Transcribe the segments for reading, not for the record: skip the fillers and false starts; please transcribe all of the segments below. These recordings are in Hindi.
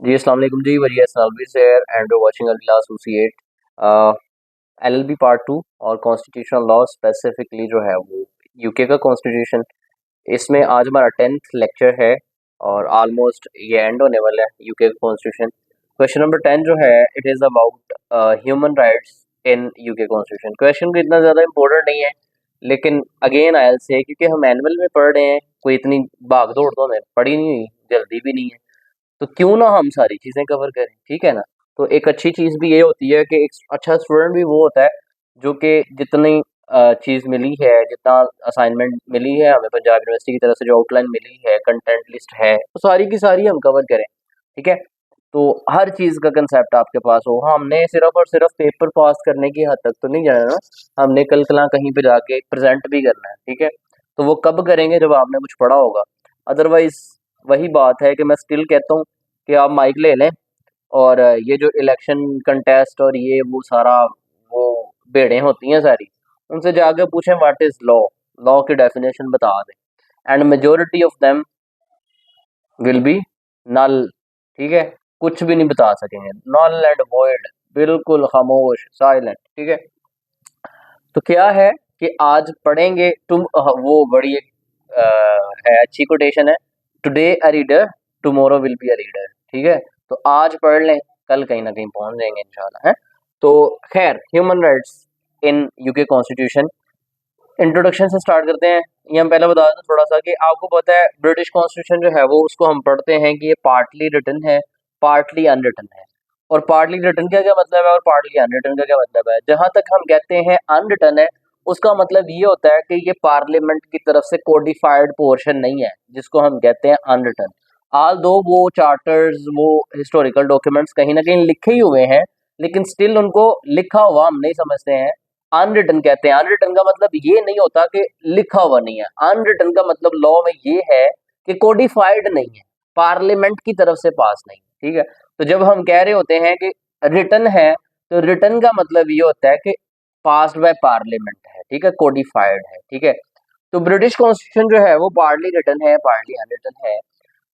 जी अस्सलाम वालेकुम जी, वरिया Salvi share and watching Allah associate LLB part 2 और कॉन्स्टिट्यूशनल लॉ स्पेसिफिकली जो है वो यूके का कॉन्स्टिट्यूशन। इसमें आज हमारा 10th लेक्चर है और ऑलमोस्ट ये एंड होने वाला है यूके का कॉन्स्टिट्यूशन। क्वेश्चन नंबर 10 जो है it is about human rights in UK constitution. Question को इतना ज़्यादा इंपॉर्टेंट नहीं है, लेकिन अगेन आयल से क्योंकि हम एनुअल में पढ़ रहे हैं, कोई इतनी भाग दौड़ तो हमें पड़ी नहीं हुई, जल्दी भी नहीं है, तो क्यों ना हम सारी चीज़ें कवर करें, ठीक है ना। तो एक अच्छी चीज़ भी ये होती है कि एक अच्छा स्टूडेंट भी वो होता है जो कि जितनी चीज़ मिली है, जितना असाइनमेंट मिली है हमें पंजाब यूनिवर्सिटी की तरफ से, जो आउटलाइन मिली है, कंटेंट लिस्ट है, वो सारी की सारी हम कवर करें, ठीक है। तो हर चीज़ का कंसेप्ट आपके पास हो। हमने सिर्फ और सिर्फ पेपर पास करने की हद तक तो नहीं जाना ना, हमने कल कला कहीं पे जाके प्रेजेंट भी करना है, ठीक है। तो वो कब करेंगे, जब आपने कुछ पढ़ा होगा। अदरवाइज वही बात है कि मैं स्टिल कहता हूँ कि आप माइक ले लें और ये जो इलेक्शन कंटेस्ट और ये वो सारा वो भेड़ें होती हैं सारी, उनसे जाके पूछें व्हाट इज लॉ, लॉ की डेफिनेशन बता दें, and majority of them will be null, ठीक है। कुछ भी नहीं बता सकेंगे, नल एंड वॉइड, बिल्कुल खामोश, साइलेंट, ठीक है। तो क्या है कि आज पढ़ेंगे तुम वो बड़ी एक है अच्छी कोटेशन है, today a reader tomorrow will be a reader, ठीक है। तो आज पढ़ लें, कल कहीं ना कहीं पहुंच जाएंगे इंशाल्लाह, है। तो खैर, human rights in UK constitution, introduction से स्टार्ट करते हैं। ये हम पहले बता दें थोड़ा सा कि आपको पता है ब्रिटिश कॉन्स्टिट्यूशन जो है वो, उसको हम पढ़ते हैं कि ये पार्टली रिटन है, पार्टली अनरिटन है। और पार्टली रिटन का क्या मतलब है और पार्टली अनरिटन का क्या मतलब है? जहां तक हम कहते हैं अनरिटन है, उसका मतलब ये होता है कि ये पार्लियामेंट की तरफ से कोडिफाइड पोर्शन नहीं है, जिसको हम कहते हैं अनरिटन। आल दो वो चार्टर्स, वो हिस्टोरिकल डॉक्यूमेंट्स कहीं ना कहीं लिखे ही हुए हैं, लेकिन स्टिल उनको लिखा हुआ हम नहीं समझते हैं, अनरिटन कहते हैं। अनरिटन का मतलब ये नहीं होता कि लिखा हुआ नहीं है, अनरिटन का मतलब लॉ में ये है कि कोडिफाइड नहीं है, पार्लियामेंट की तरफ से पास नहीं, ठीक है। तो जब हम कह रहे होते हैं कि रिटन है, तो रिटन का मतलब ये होता है कि पास्ड बाय पार्लियामेंट है, ठीक है, कोडिफाइड है, ठीक है। तो ब्रिटिश कॉन्स्टिट्यूशन जो है वो पार्टली रिटन है, पार्टली अनरिटन है।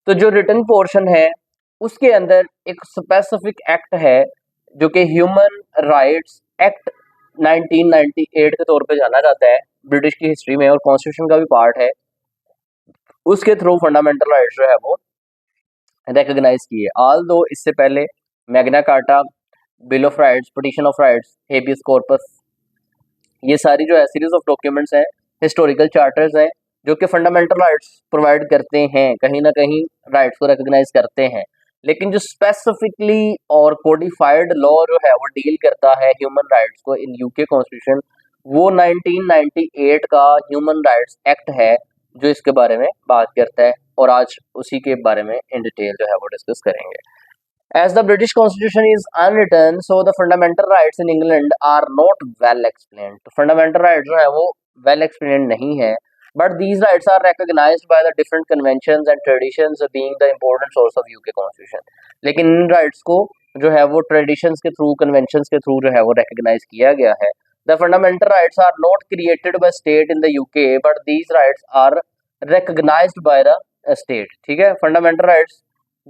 तो जो रिटन पोर्शन है उसके अंदर एक स्पेसिफिक एक्ट है जो कि ह्यूमन राइट्स एक्ट 1998 के तौर पे जाना जाता है ब्रिटिश की हिस्ट्री में, और कॉन्स्टिट्यूशन का भी पार्ट है। उसके थ्रू फंडामेंटल राइट्स जो है वो रिकॉग्नाइज किए। ऑल दो इससे पहले Magna carta, bill of rights, petition of rights, habeas corpus, ये सारी जो है सीरीज ऑफ डॉक्यूमेंट्स हैं, हिस्टोरिकल चार्टर्स हैं, जो कि फंडामेंटल राइट्स प्रोवाइड करते हैं, कहीं ना कहीं राइट्स को रिकॉग्नाइज करते हैं। लेकिन जो स्पेसिफिकली और कोडिफाइड लॉ जो है वो डील करता है ह्यूमन राइट्स को इन यूके कॉन्स्टिट्यूशन, वो 1998 का ह्यूमन राइट्स एक्ट है जो इसके बारे में बात करता है, और आज उसी के बारे में इन डिटेल जो है वो डिस्कस करेंगे। As the British Constitution is unwritten, so the fundamental rights in England are not well explained. तो fundamental rights जो है वो well explained नहीं है, but these rights are recognized by the different conventions and traditions, being the important source of UK Constitution. लेकिन इन rights को जो है वो traditions के through, conventions के through जो है वो recognize किया गया है। The fundamental rights are not created by state in the UK, but these rights are recognized by the state. ठीक है, fundamental rights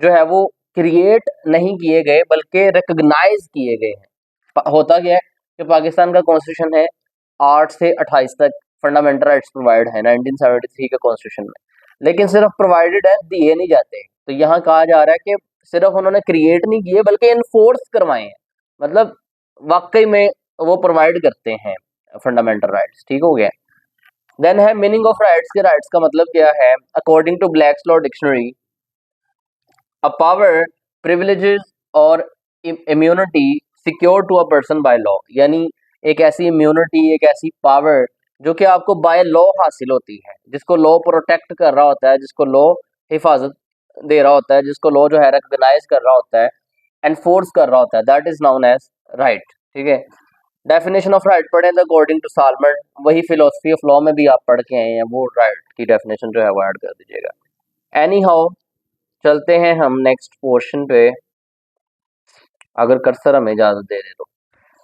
जो है वो क्रिएट नहीं किए गए बल्कि रिकॉग्नाइज किए गए हैं। होता क्या है कि पाकिस्तान का कॉन्स्टिट्यूशन है 8 से 28 तक फंडामेंटल राइट्स प्रोवाइड है 1973 के कॉन्स्टिट्यूशन में, लेकिन सिर्फ प्रोवाइडेड है, दिए नहीं जाते। तो यहाँ कहा जा रहा है कि सिर्फ उन्होंने क्रिएट नहीं किए बल्कि इन्फोर्स करवाए हैं, मतलब वाकई में वो प्रोवाइड करते हैं फंडामेंटल राइट्स, ठीक हो गया। देन है मीनिंग ऑफ राइट्स के, राइट्स का मतलब क्या है? According to Black's law dictionary, a power, privileges और immunity secure to a person by law, यानी एक ऐसी इम्यूनिटी, एक ऐसी पावर जो कि आपको बाय लॉ हासिल होती है, जिसको लॉ प्रोटेक्ट कर रहा होता है, जिसको लॉ हिफाजत दे रहा होता है, जिसको लॉ जो है रिकॉग्नाइज कर रहा होता है, एनफोर्स कर रहा होता है, that is known as right, ठीक है। डेफिनेशन ऑफ राइट पढ़े तो अकॉर्डिंग टू सालमन, वही फिलोसफी ऑफ लॉ में भी आप पढ़ के आए हैं, वो राइट की डेफिनेशन जो है वो ऐड कर दीजिएगा। एनी हाउ, चलते हैं हम नेक्स्ट पोर्शन पे, अगर कर्सर हमें इजाजत दे दे तो।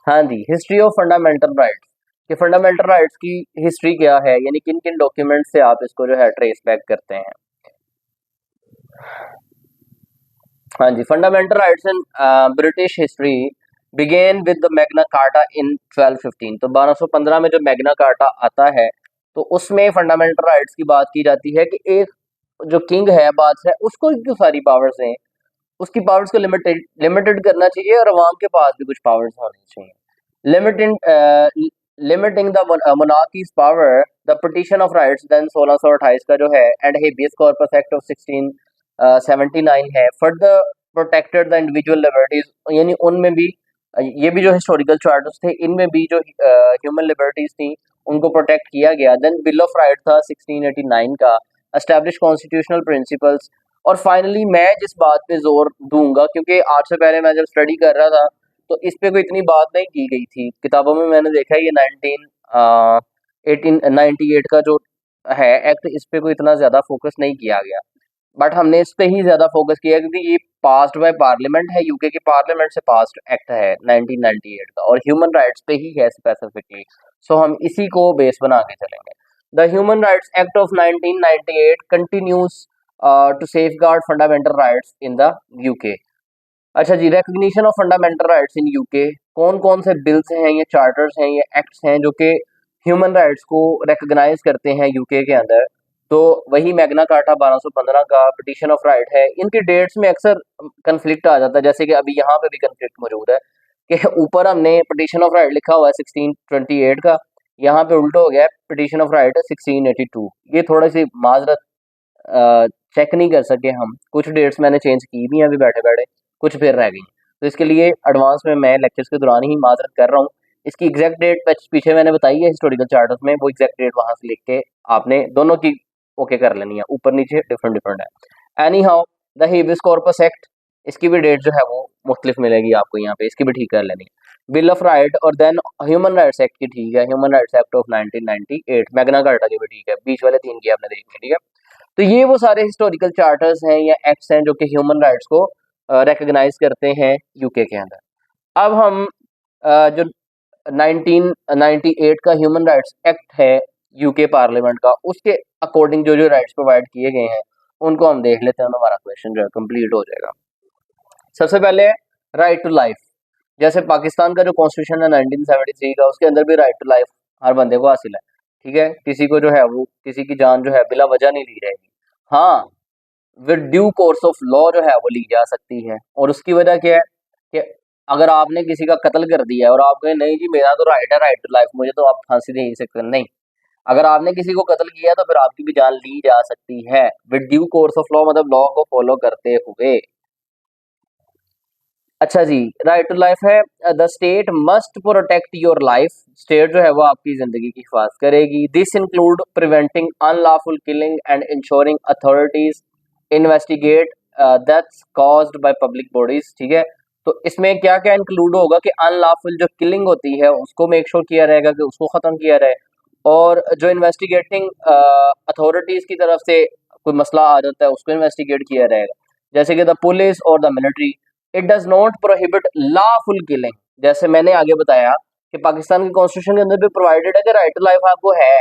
हाँ जी, हिस्ट्री ऑफ फंडामेंटल राइट्स, कि फंडामेंटल राइट्स की हिस्ट्री क्या है, यानी किन किन डॉक्यूमेंट से आप इसको जो है ट्रेस बैक करते हैं। हाँ जी, fundamental rights in British history begin with the Magna Carta in 1215। तो 1215 में जो मैग्ना कार्टा आता है तो उसमें फंडामेंटल राइट्स की बात की जाती है कि एक जो किंग है, बादशाह, उसको क्यों सारी पावर्स हैं, उसकी पावर्स को लिमिटेड लिमिटेड करना चाहिए और अवाम के पास भी कुछ पावर्स होनी चाहिए। Limiting limiting the monarchy's power, the petition of rights then 1628 का जो है and habeas corpus act of 1679 है, further protected the individual liberties, यानी उनमें भी ये भी जो हिस्टोरिकल चार्टर्स थे इनमें भी जो ह्यूमन लिबर्टीज थी उनको प्रोटेक्ट किया गया। देन बिल ऑफ राइट था 1689 का, एस्टैब्लिश कॉन्स्टिट्यूशनल प्रिंसिपल्स। और फाइनली मैं जिस बात पे जोर दूंगा, क्योंकि आज से पहले मैं जब स्टडी कर रहा था तो इस पे कोई इतनी बात नहीं की गई थी किताबों में, मैंने देखा है ये 1898 का जो है एक्ट, इस पे कोई इतना ज्यादा फोकस नहीं किया गया, बट हमने इस पे ही ज्यादा फोकस किया क्योंकि ये पास्ड बाय पार्लियामेंट है, यूके की पार्लियामेंट से पास्ड एक्ट है 1998 का और ह्यूमन राइट्स पे ही है स्पेसिफिकली। सो हम इसी को बेस बना के चलेंगे। The human rights act of 1998 continues to safeguard fundamental rights in the UK. अच्छा जी, recognition of fundamental rights in UK, कौन कौन से बिल्स हैं, ये चार्टर्स हैं, ये एक्ट्स हैं जो कि ह्यूमन राइट्स को रिकग्नाइज करते हैं यूके के अंदर। तो वही मैग्ना कार्टा 1215 का, पिटीशन ऑफ राइट है। इनकी डेट्स में अक्सर कंफ्लिक्ट आ जाता है, जैसे कि अभी यहाँ पे भी कंफ्लिक्ट मौजूद है कि ऊपर हमने पिटीशन ऑफ राइट लिखा हुआ है 1628 का, यहाँ पे उल्टा हो गया है, पिटीशन ऑफ राइट है 1682। ये थोड़ी सी माजरत चेक नहीं कर सके हम, कुछ डेट्स मैंने चेंज की भी हैं अभी बैठे बैठे, कुछ फिर रह गई, तो इसके लिए एडवांस में मैं लेक्चर्स के दौरान ही माजरत कर रहा हूँ। इसकी एग्जैक्ट डेट पीछे मैंने बताई है हिस्टोरिकल चार्टर्स में, वो एग्जैक्ट डेट वहां से लिख के आपने दोनों की ओके कर लेनी है, ऊपर नीचे डिफरेंट डिफरेंट है। Any how, the habeas corpus act, इसकी भी डेट जो है वो मुख्तलिफ मिलेगी आपको यहाँ पे, इसकी भी ठीक कर लेनी है। बिल ऑफ राइट और देन ह्यूमन राइट्स एक्ट की ठीक है, human rights act of 1998, Magna carta की भी ठीक है, बीच वाले तीन की आपने देखनी, ठीक है। तो ये वो सारे हिस्टोरिकल चार्टर्स हैं या एक्ट्स हैं जो कि ह्यूमन राइट्स को रिकग्नाइज करते हैं यूके के अंदर। अब हम जो 1998 का ह्यूमन राइट्स एक्ट है यूके पार्लियामेंट का, उसके अकॉर्डिंग जो जो राइट्स प्रोवाइड किए गए हैं उनको हम देख लेते हैं, हमारा क्वेश्चन जो है कंप्लीट हो जाएगा। सबसे पहले राइट टू लाइफ, जैसे पाकिस्तान का जो कॉन्स्टिट्यूशन है 1973 का, उसके अंदर भी राइट टू लाइफ हर बंदे को हासिल है, ठीक है। किसी को जो है वो किसी की जान जो है बिला वजह नहीं ली जाएगी। हाँ, with due course of law जो है वो ली जा सकती है, और उसकी वजह क्या है कि अगर आपने किसी का कत्ल कर दिया है और आप कहें नहीं जी मेरा तो राइट है, राइट टू लाइफ, मुझे तो आप फांसी दे ही सकते, नहीं, अगर आपने किसी को कत्ल किया तो फिर आपकी भी जान ली जा सकती है with due course of law, मतलब लॉ को फॉलो करते हुए। अच्छा जी, राइट टू लाइफ है, the state must protect your life, state जो है वो आपकी जिंदगी की हिफाजत करेगी। This include preventing unlawful killing and ensuring authorities investigate deaths caused by public bodies, ठीक है। तो इसमें क्या क्या इंक्लूड होगा कि अनलॉफुल जो किलिंग होती है उसको मेक श्योर किया रहेगा कि उसको खत्म किया रहे, और जो इन्वेस्टिगेटिंग अथॉरिटीज की तरफ से कोई मसला आ जाता है उसको इन्वेस्टिगेट किया रहेगा, जैसे कि द पुलिस और the military. It does not prohibit lawful killing, जैसे मैंने आगे बताया कि पाकिस्तान के कॉन्स्टिट्यूशन के अंदर भी प्रोवाइडेड है कि राइट टू लाइफ आपको है,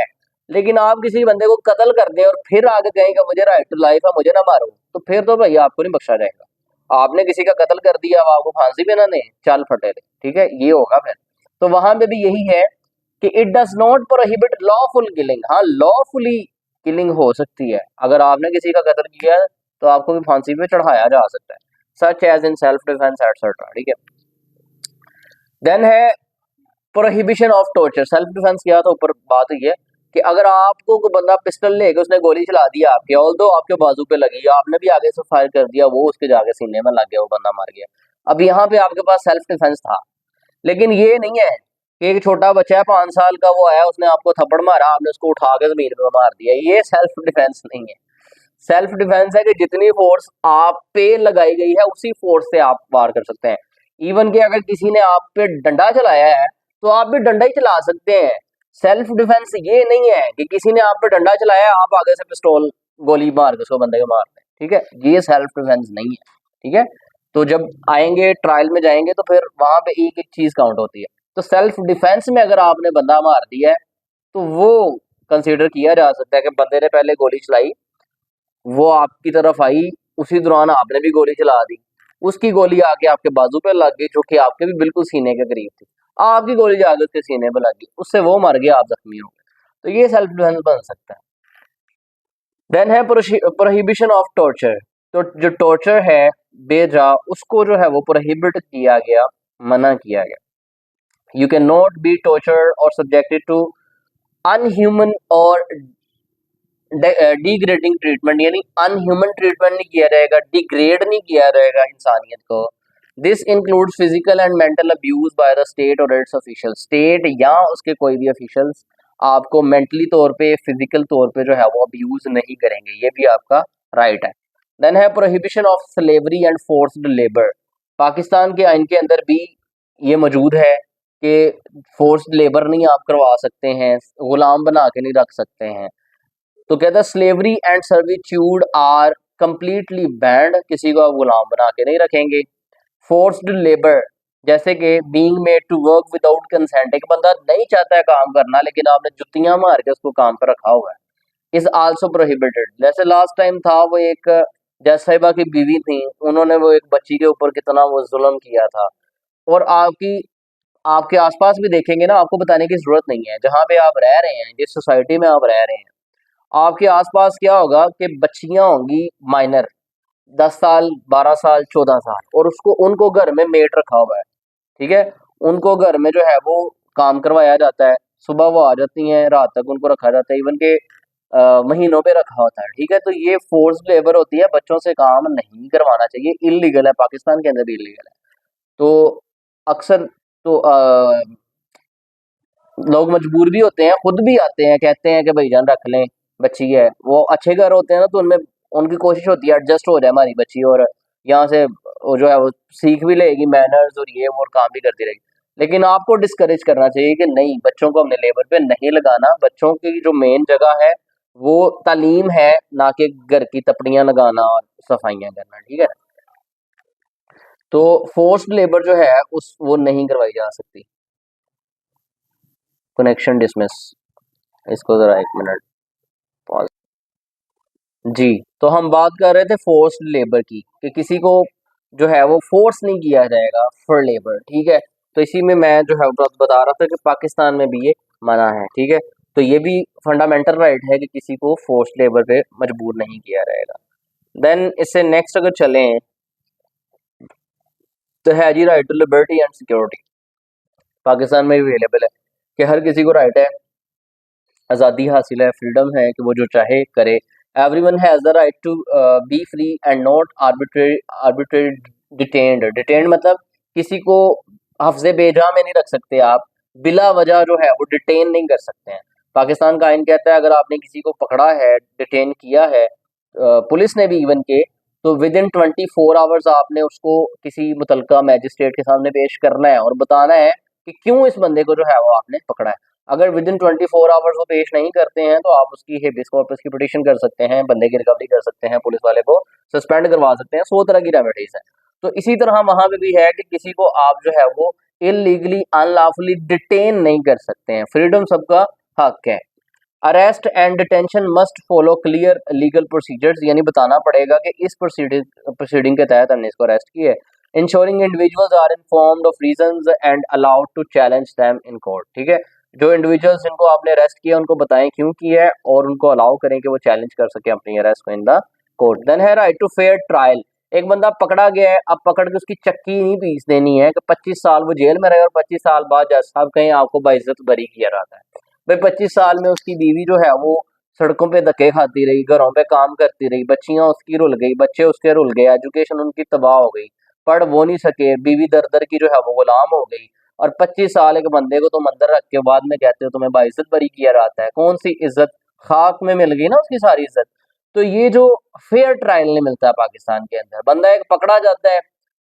लेकिन आप किसी बंदे को कत्ल कर दें और फिर आगे कहें कि मुझे राइट टू लाइफ है, मुझे ना मारो, तो फिर तो भैया आपको नहीं बख्शा जाएगा। आपने किसी का कत्ल कर दिया, अब आपको फांसी भी ना दें, चाल फटे रहे, ठीक है, ये होगा फिर। तो वहां पे भी यही है कि it does not prohibit lawful killing, हाँ लॉफुली किलिंग हो सकती है, अगर आपने किसी का कत्ल किया है तो आपको भी फांसी पे चढ़ाया जा सकता है, such as in self defence etcetera, ठीक है। देन है prohibition of torture, self defence किया तो ऊपर बात हुई है कि अगर आपको कोई बंदा पिस्टल लेके उसने गोली चला दिया आपके, ऑल्दो आपके बाजू पे लगी, आपने भी आगे से फायर कर दिया, वो उसके जाके सीने में लग गया, वो बंदा मर गया, अब यहाँ पे आपके पास सेल्फ डिफेंस था। लेकिन ये नहीं है कि एक छोटा बच्चा है 5 साल का, वो आया उसने आपको थप्पड़ मारा, आपने उसको उठा के जमीन पे मार दिया, ये सेल्फ डिफेंस नहीं है। सेल्फ डिफेंस है कि जितनी फोर्स आप पे लगाई गई है उसी फोर्स से आप वार कर सकते हैं। इवन कि अगर किसी ने आप पे डंडा चलाया है तो आप भी डंडा ही चला सकते हैं। सेल्फ डिफेंस ये नहीं है कि किसी ने आप पे डंडा चलाया है आप आगे से पिस्तौल गोली मार के उसको बंदे को मार दें, ठीक है, ये सेल्फ डिफेंस नहीं है, ठीक है। तो जब आएंगे ट्रायल में जाएंगे तो फिर वहां पे एक एक चीज काउंट होती है। तो सेल्फ डिफेंस में अगर आपने बंदा मार दिया है तो वो कंसीडर किया जा सकता है कि बंदे ने पहले गोली चलाई, वो आपकी तरफ आई, उसी दौरान आपने भी गोली चला दी, उसकी गोली आके आपके बाजू पे लग गई, जो कि आपके भी बिल्कुल सीने के करीब थी, आपकी गोली जाके उसके सीने पे लग गई, उससे वो मर गया, आप जख्मी हो गए। तो ये सेल्फ डिफेंस बन सकता है। देन है प्रोहिबिशन ऑफ टॉर्चर। तो जो टॉर्चर है बेजा, उसको जो है वो प्रोहिबिट किया गया, मना किया गया। You can not B torture और सब्जेक्टेड टू अनह्यूमन और डिग्रेडिंग ट्रीटमेंट, यानी अनह्यूमन ट्रीटमेंट नहीं किया जाएगा, डिग्रेड नहीं किया जाएगा इंसानियत को। This includes physical and mental abuse by the state और इट्स ऑफिशियल। स्टेट या उसके कोई भी ऑफिशियल्स आपको मेंटली तौर पे, फिजिकल तौर पे जो है वो अब्यूज नहीं करेंगे, ये भी आपका राइट है। देन है prohibition of slavery and forced labour. Pakistan के आइन के अंदर भी ये मौजूद है कि फोर्स्ड लेबर नहीं आप करवा सकते हैं, गुलाम बना के नहीं रख सकते हैं। तो कहता है slavery and servitude are completely banned, किसी को आप गुलाम बना के नहीं रखेंगे। फोर्स्ड लेबर, जैसे कि being made to work without consent, एक बंदा नहीं चाहता है काम करना लेकिन आपने जुत्तियां मार के उसको काम पर रखा हुआ है, इज आल्सो प्रोहिबिटेड। जैसे लास्ट टाइम था वो एक जज साहिबा की बीवी थी, उन्होंने वो एक बच्ची के ऊपर कितना वो जुल्म किया था। और आपके आसपास भी देखेंगे ना, आपको बताने की जरूरत नहीं है, जहाँ पे आप रह रहे हैं, जिस सोसाइटी में आप रह रहे हैं, आपके आसपास क्या होगा कि बच्चियां होंगी माइनर, 10 साल, 12 साल, 14 साल, और उसको उनको घर में मेड रखा हुआ है, ठीक है। उनको घर में जो है वो काम करवाया जाता है, सुबह वो आ जाती हैं, रात तक उनको रखा जाता है, इवन के महीनों पे रखा होता है, ठीक है। तो ये फोर्स लेबर होती है, बच्चों से काम नहीं करवाना चाहिए, इलीगल है, पाकिस्तान के अंदर भी इलीगल है। तो अक्सर तो लोग मजबूर भी होते हैं, खुद भी आते हैं, कहते हैं कि भाई जान रख लें, बच्ची है, वो अच्छे घर होते हैं ना, तो उनमें उनकी कोशिश होती है एडजस्ट हो जाए हमारी बच्ची, और यहाँ से वो जो है वो सीख भी लेगी मैनर्स और ये वो, और काम भी करती रहेगी। लेकिन आपको डिस्करेज करना चाहिए कि नहीं, बच्चों को हमने लेबर पे नहीं लगाना, बच्चों की जो मेन जगह है वो तालीम है, ना कि घर की तपड़ियां लगाना और सफाइयां करना, ठीक है। तो फोर्स्ड लेबर जो है उस वो नहीं करवाई जा सकती। कनेक्शन डिसमिस, इसको जरा 1 मिनट पॉज। जी, तो हम बात कर रहे थे फोर्स्ड लेबर की, कि किसी को जो है वो फोर्स नहीं किया जाएगा फॉर लेबर, ठीक है। तो इसी में मैं जो है बता रहा था कि पाकिस्तान में भी ये मना है, ठीक है। तो ये भी फंडामेंटल राइट है कि किसी को फोर्स्ड लेबर पे मजबूर नहीं किया जाएगा। देन इससे नेक्स्ट अगर चलें तो है जी right to liberty and security. Pakistan में भी अवेलेबल है कि हर किसी को राइट है, आज़ादी हासिल है, फ्रीडम है कि वो जो चाहे करे। Everyone has the right to be free and not arbitrary detained. Detained मतलब किसी को हफ्ज़े बेजा में नहीं रख सकते आप, बिला वजह जो है वो डिटेन नहीं कर सकते हैं। पाकिस्तान का आइन कहता है अगर आपने किसी को पकड़ा है, डिटेन किया है, पुलिस ने भी इवन के, तो विद इन 24 आवर्स आपने उसको किसी मुतलका मैजिस्ट्रेट के सामने पेश करना है और बताना है कि क्यों इस बंदे को जो है वो आपने पकड़ा है। अगर विद इन 24 आवर्स वो पेश नहीं करते हैं तो आप उसकी हेबियस कॉर्पस की पिटीशन कर सकते हैं, बंदे की रिकवरी कर सकते हैं, पुलिस वाले को सस्पेंड करवा सकते हैं, 100 तरह की रेमेडीज है। तो इसी तरह वहां पे भी है कि किसी को आप जो है वो इलीगली अनलॉफुली डिटेन नहीं कर सकते हैं, फ्रीडम सबका हक है। Arrest and detention must follow clear legal procedures, यानी बताना पड़ेगा कि इस प्रोसीडिंग के तहत हमने इसको अरेस्ट किया है। Ensuring individuals are informed of reasons and allowed to challenge them in court, ठीक है। जो इंडिविजुअल्स जिनको आपने अरेस्ट किया उनको बताएं क्यों किया है और उनको अलाउ करें कि वो चैलेंज कर सके अपनी अरेस्ट को इन द कोर्ट। देन है राइट टू फेयर ट्रायल। एक बंदा पकड़ा गया है, अब पकड़ के उसकी चक्की नहीं पीस देनी है कि 25 साल वो जेल में रहे और 25 साल बाद जज साहब कहीं आपको बाइज्जत बरी किया जाता है। भाई 25 साल में उसकी बीवी जो है वो सड़कों पे धक्के खाती रही, घरों पे काम करती रही, बच्चियां उसकी रुल गई, बच्चे उसके रुल गए, एजुकेशन उनकी तबाह हो गई, पढ़ वो नहीं सके, बीवी दर दर की जो है वो गुलाम हो गई, और 25 साल एक बंदे को तुम अंदर रख के बाद में कहते हो तुम्हें बाइज्जत बरी किया जाता है। कौन सी इज्जत, खाक में मिल गई ना उसकी सारी इज्जत। तो ये जो फेयर ट्रायल नहीं मिलता है पाकिस्तान के अंदर, बंदा एक पकड़ा जाता है,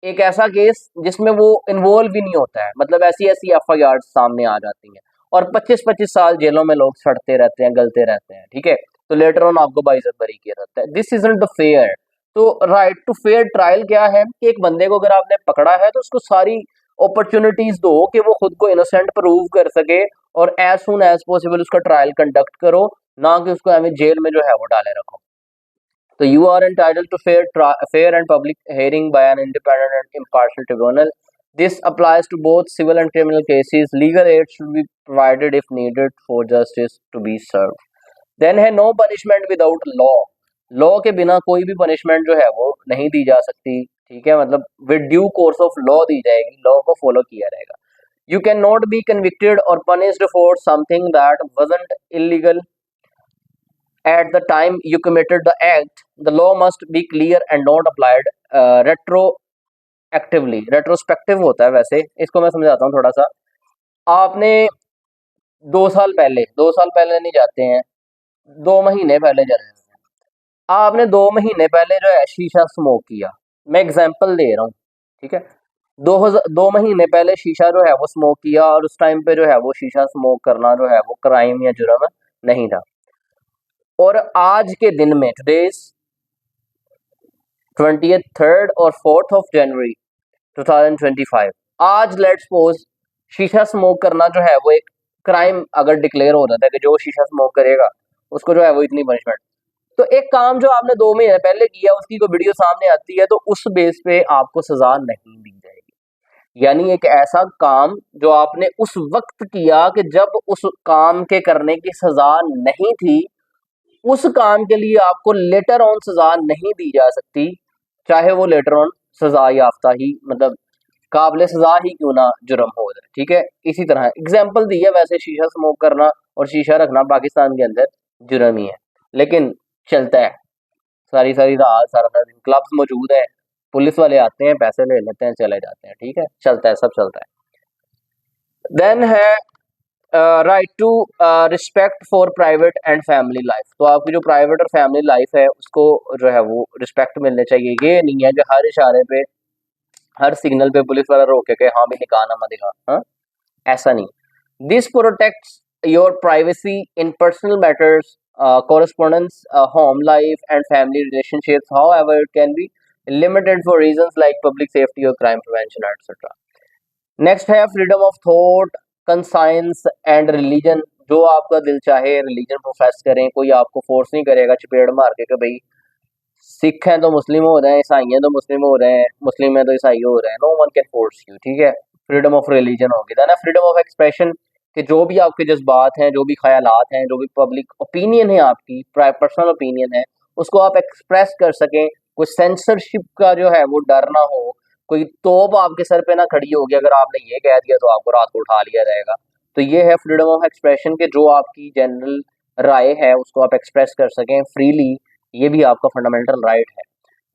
एक ऐसा केस जिसमें वो इन्वॉल्व भी नहीं होता है, मतलब ऐसी ऐसी FIR सामने आ जाती हैं और 25-25 साल जेलों में लोग सड़ते रहते हैं, गलते रहते हैं, ठीक है। तो लेटर ऑन आपको बाइज्जत बरी किया जाता है, दिस इजंट द फेयर। तो राइट टू फेयर ट्रायल क्या है कि एक बंदे को अगर आपने पकड़ा है तो उसको सारी अपॉर्चुनिटीज दो कि वो खुद को इनोसेंट प्रूव कर सके, और एज सुन एज पॉसिबल उसका ट्रायल कंडक्ट करो, ना कि उसको हमें जेल में जो है वो डाले रखो। तो you are entitled to fair and public hearing by an independent and impartial tribunal. This applies to both civil and criminal cases. Legal aid should be provided if needed for justice to be served. Then है no punishment without law. Law के बिना कोई भी पनिशमेंट जो है वो नहीं दी जा सकती, ठीक है, मतलब with due course of law दी जाएगी, लॉ को फॉलो किया रहेगा। You can not be convicted और punished for something that wasn't illegal at the time you committed the act. The law must be clear and not applied retroactively. retrospective होता है वैसे, इसको मैं समझाता हूँ थोड़ा सा। आपने 2 साल पहले नहीं जाते हैं, 2 महीने पहले जा रहे हैं, आपने 2 महीने पहले जो है शीशा स्मोक किया, मैं एग्जाम्पल दे रहा हूँ, ठीक है। 2 महीने पहले शीशा जो है वो स्मोक किया और उस टाइम पे जो है वो शीशा स्मोक करना जो है वो क्राइम या जुर्म नहीं था। और आज के दिन में टुडेज 23 और 4 जनवरी 2025, आज लेट्स सपोज शीशा स्मोक करना जो है वो एक क्राइम अगर डिक्लेयर हो जाता है कि जो शीशा स्मोक करेगा उसको जो है वो इतनी पनिशमेंट, तो एक काम जो आपने 2 महीने पहले किया उसकी कोई वीडियो सामने आती है तो उस बेस पे आपको सजा नहीं दी जाएगी। यानी एक ऐसा काम जो आपने उस वक्त किया कि जब उस काम के करने की सजा नहीं थी, उस काम के लिए आपको लेटर ऑन सजा नहीं दी जा सकती, चाहे वो लेटर ऑन सजा याफ्ता ही मतलब काबिल सजा ही क्यों ना जुर्म हो जाए, ठीक है। इसी तरह एग्जाम्पल दी है, वैसे शीशा स्मोक करना और शीशा रखना पाकिस्तान के अंदर जुर्म ही है, लेकिन चलता है सारी सारी रात सारा सारा दिन, क्लब्स मौजूद है, पुलिस वाले आते हैं पैसे ले लेते हैं चले जाते हैं, ठीक है, चलता है, सब चलता है। देन है right to respect for private and family life. तो आपकी जो प्राइवेट और फैमिली लाइफ है उसको जो है वो रिस्पेक्ट मिलने चाहिए। ये नहीं है कि हर इशारे पे हर सिग्नल पे पुलिस वाला रोके के हाँ भी निकाह ना दिखा, हाँ ऐसा नहीं। This protects your privacy in personal matters, correspondence, home life and family relationships, however it can be limited for reasons like public safety or crime prevention etc. Next है freedom of thought, conscience and religion. जो आपका दिल चाहे रिलीजन प्रोफेस करें, कोई आपको फोर्स नहीं करेगा चपेड़ मार के कि भाई सिख हैं तो मुस्लिम हो रहे हैं, ईसाई हैं तो मुस्लिम हो रहे हैं, मुस्लिम हैं तो ईसाई हो रहे हैं, no one can force you, ठीक है। फ्रीडम ऑफ रिलीजन होगी ना, फ्रीडम ऑफ एक्सप्रेशन, कि जो भी आपके जज्बात हैं, जो भी ख्यालात हैं, जो भी पब्लिक ओपिनियन है आपकी पर्सनल ओपिनियन है, उसको आप एक्सप्रेस कर सकें, कोई सेंसरशिप का जो है वो डर ना हो, कोई तोप आपके सर पे ना खड़ी होगी अगर आपने ये कह दिया तो आपको रात को उठा लिया जाएगा। तो ये है फ्रीडम ऑफ एक्सप्रेशन के जो आपकी जनरल राय है उसको आप एक्सप्रेस कर सकें फ्रीली, ये भी आपका फंडामेंटल राइट है।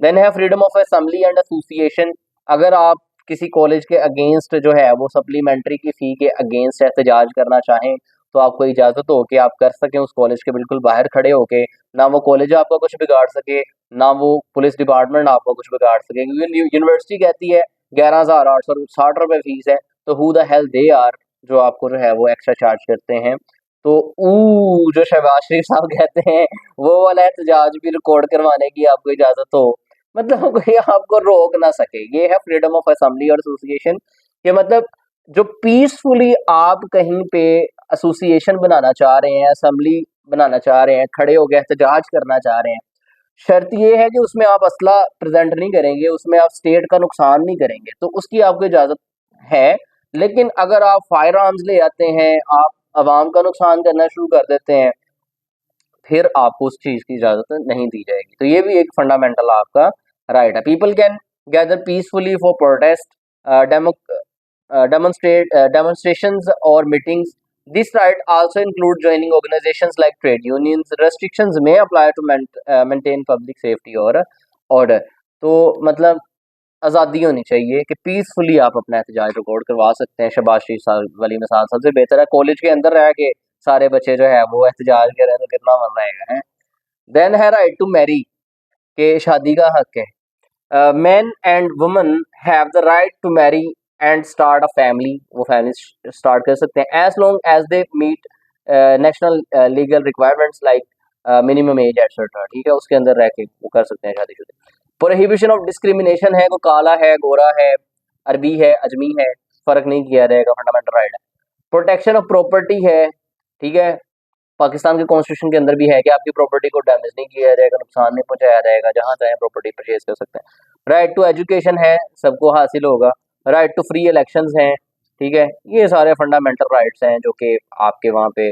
देन है freedom of assembly and association. अगर आप किसी कॉलेज के अगेंस्ट जो है वो सप्लीमेंट्री की फी के अगेंस्ट एहतजाज करना चाहें तो आपको इजाज़त हो कि आप कर सकें उस कॉलेज के बिल्कुल बाहर खड़े होके, ना वो कॉलेज आपका कुछ बिगाड़ सके ना वो पुलिस डिपार्टमेंट आपको कुछ बिगाड़ सके, क्योंकि यूनिवर्सिटी कहती है 11,860 रुपये फीस है, तो who the hell they are जो आपको जो है वो एक्स्ट्रा चार्ज करते हैं। तो जो शहबाज शरीफ साहब कहते हैं वो वाला एहतजाज भी रिकॉर्ड करवाने की आपको इजाज़त हो, मतलब कोई आपको रोक ना सके। ये है फ्रीडम ऑफ असेंबली और एसोसिएशन, कि मतलब जो पीसफुली आप कहीं पे एसोसिएशन बनाना चाह रहे हैं, असेंबली बनाना चाह रहे हैं, खड़े हो गए एहतजाज करना चाह रहे हैं, शर्त ये है कि उसमें आप असला प्रेजेंट नहीं करेंगे, उसमें आप स्टेट का नुकसान नहीं करेंगे, तो उसकी आपको इजाज़त है। लेकिन अगर आप फायर आर्म्स ले आते हैं, आप आवाम का नुकसान करना शुरू कर देते हैं, फिर आपको उस चीज़ की इजाज़त नहीं दी जाएगी। तो ये भी एक फंडामेंटल आपका राइट है। People can gather peacefully for protest, demonstrations or meetings. This right also include joining organizations like trade unions. Restrictions may apply to maintain public safety or order. तो मतलब आज़ादी होनी चाहिए कि पीसफुली आप अपना एहतजाज रिकॉर्ड करवा सकते हैं। शहबाज शरीफ साहब वाली मिसाल सबसे बेहतर है, कॉलेज के अंदर रह के सारे बच्चे जो है वो एहतजाज कर रहे हैं तो कितना मन रहेगा है। देन है राइट टू मैरी, के शादी का हक है। Man and woman have the right to marry and start a family, वो फैमिली स्टार्ट कर सकते हैं as long as they meet national legal requirements like minimum age etcetera, ठीक है, उसके अंदर रह के वो कर सकते हैं शादीशुदा। प्रोहिबिशन ऑफ डिस्क्रिमिनेशन है, वो काला है, गोरा है, अरबी है, अजमी है, फर्क नहीं किया जाएगा, फंडामेंटल राइट है। प्रोटेक्शन ऑफ प्रॉपर्टी है, ठीक है, पाकिस्तान के कॉन्स्टिट्यूशन के अंदर भी है कि आपकी प्रॉपर्टी को डैमेज नहीं किया जाएगा, नुकसान नहीं पहुंचाया जाएगा, जहां चाहे प्रॉपर्टी परचेज कर सकते हैं। राइट टू एजुकेशन है, सबको हासिल होगा। राइट टू फ्री इलेक्शंस हैं, ठीक है। ये सारे फंडामेंटल राइट्स हैं जो कि आपके वहाँ पे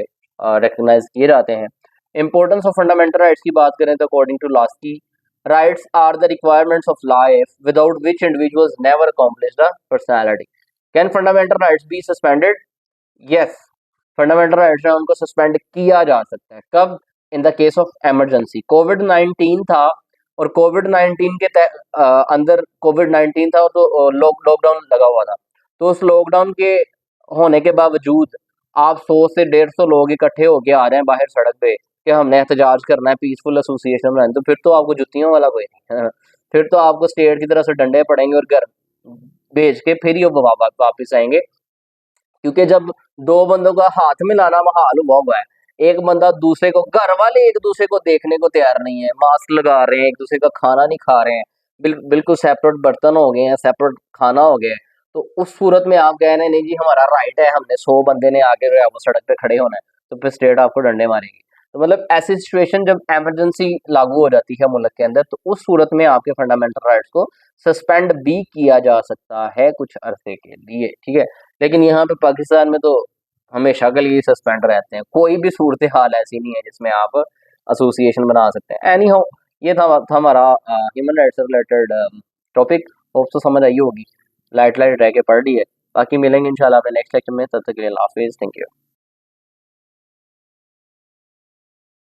रिकग्नाइज किए जाते हैं। इंपॉर्टेंस ऑफ फंडामेंटल राइट्स की बात करें तो according to Laski, rights are the requirements of life without which individuals never accomplish the personality. Can fundamental rights be suspended? Yes, fundamental rights हैं उनको सस्पेंड किया जा सकता है। कब? In the case of emergency. कोविड-19 था और कोविड-19 के अंदर कोविड-19 था तो लॉकडाउन लगा हुआ था। तो उस लॉकडाउन के होने के बावजूद आप 100 से 150 लोग इकट्ठे होके आ रहे हैं बाहर सड़क पे कि हमने एहतजाज करना है, पीसफुल एसोसिएशन बनानी, तो फिर तो आपको जुतियों वाला कोई नहीं फिर तो आपको स्टेट की तरफ से डंडे पड़ेंगे और घर भेज के फिर ही वो वापस आएंगे। क्योंकि जब दो बंदों का हाथ मिलाना महाल हुआ है, एक बंदा दूसरे को, घर वाले एक दूसरे को देखने को तैयार नहीं है, मास्क लगा रहे हैं, एक दूसरे का खाना नहीं खा रहे हैं, बिल्कुल सेपरेट बर्तन हो गए हैं, सेपरेट खाना हो गया है। तो उस सूरत में आप कह रहे हैं नहीं जी हमारा राइट है, हमने 100 बंदे ने आके जो है वो सड़क पे खड़े होना है, तो फिर स्टेट आपको डंडे मारेगी। तो मतलब ऐसी सिचुएशन जब इमरजेंसी लागू हो जाती है मुल्क के अंदर, तो उस सूरत में आपके फंडामेंटल राइट्स को सस्पेंड भी किया जा सकता है कुछ अरसे के लिए, ठीक है। लेकिन यहाँ पे पाकिस्तान में तो हमेशा के लिए सस्पेंड रहते हैं, कोई भी सूरत हाल ऐसी नहीं है जिसमें आप एसोसिएशन बना सकते हैं। एनी हाउ, ये था हमारा ह्यूमन राइट्स से रिलेटेड टॉपिक। होप तो समझ आई होगी, लाइट लाइट रह के पढ़ ली है। बाकी मिलेंगे इंशाल्लाह अपने नेक्स्ट लेक्चर में, तब तक के लिए अल्लाह हाफिज़, थैंक यू।